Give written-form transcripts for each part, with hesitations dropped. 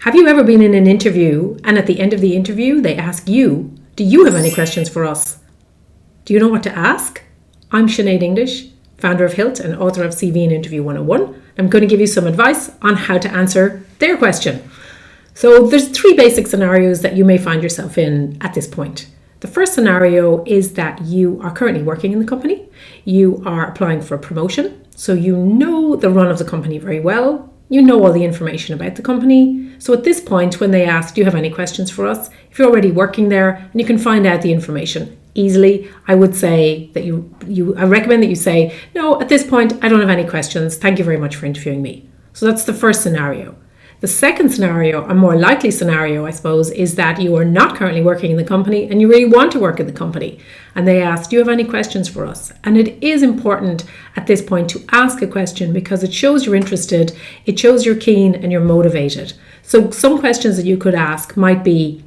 Have you ever been in an interview and at the end of the interview they ask you, do you have any questions for us? Do you know what to ask? I'm Sinead English, founder of Hilt and author of CV and Interview 101. I'm going to give you some advice on how to answer their question. So there's 3 basic scenarios that you may find yourself in at this point. The first scenario is that you are currently working in the company. You are applying for a promotion. So you know the run of the company very well. You know all the information about the company. So at this point, when they ask, do you have any questions for us? If you're already working there and you can find out the information easily, I would say that I recommend that you say, no, at this point, I don't have any questions. Thank you very much for interviewing me. So that's the first scenario. The second scenario, a more likely scenario, I suppose, is that you are not currently working in the company and you really want to work in the company. And they ask, do you have any questions for us? And it is important at this point to ask a question because it shows you're interested, it shows you're keen and you're motivated. So some questions that you could ask might be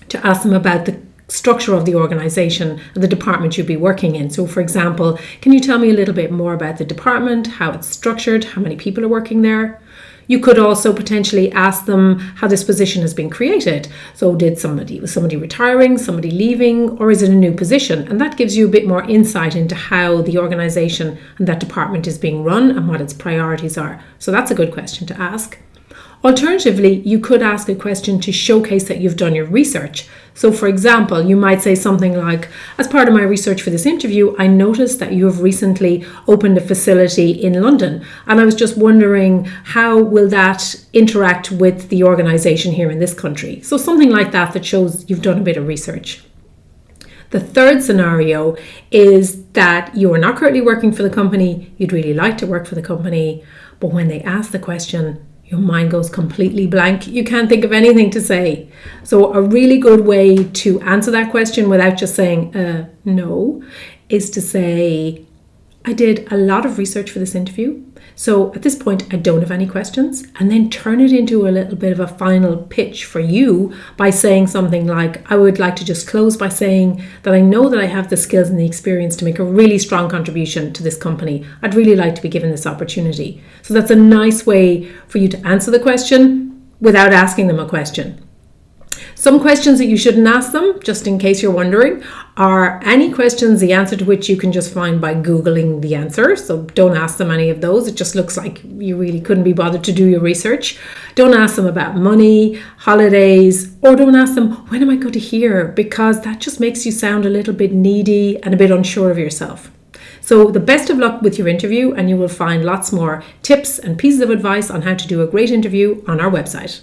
to ask them about the structure of the organization and the department you'd be working in. So for example, can you tell me a little bit more about the department, how it's structured, how many people are working there? You could also potentially ask them how this position has been created. So was somebody retiring, somebody leaving, or is it a new position? And that gives you a bit more insight into how the organization and that department is being run and what its priorities are. So that's a good question to ask. Alternatively, you could ask a question to showcase that you've done your research. So for example, you might say something like, as part of my research for this interview, I noticed that you have recently opened a facility in London. And I was just wondering, how will that interact with the organization here in this country? So something like that shows you've done a bit of research. The third scenario is that you are not currently working for the company. You'd really like to work for the company. But when they ask the question, your mind goes completely blank. You can't think of anything to say. So a really good way to answer that question without just saying no is to say, I did a lot of research for this interview. So at this point, I don't have any questions. And then turn it into a little bit of a final pitch for you by saying something like, I would like to just close by saying that I know that I have the skills and the experience to make a really strong contribution to this company. I'd really like to be given this opportunity. So that's a nice way for you to answer the question without asking them a question. Some questions that you shouldn't ask them, just in case you're wondering, are any questions, the answer to which you can just find by Googling the answer. So don't ask them any of those. It just looks like you really couldn't be bothered to do your research. Don't ask them about money, holidays, or don't ask them, when am I going to hear? Because that just makes you sound a little bit needy and a bit unsure of yourself. So the best of luck with your interview, and you will find lots more tips and pieces of advice on how to do a great interview on our website.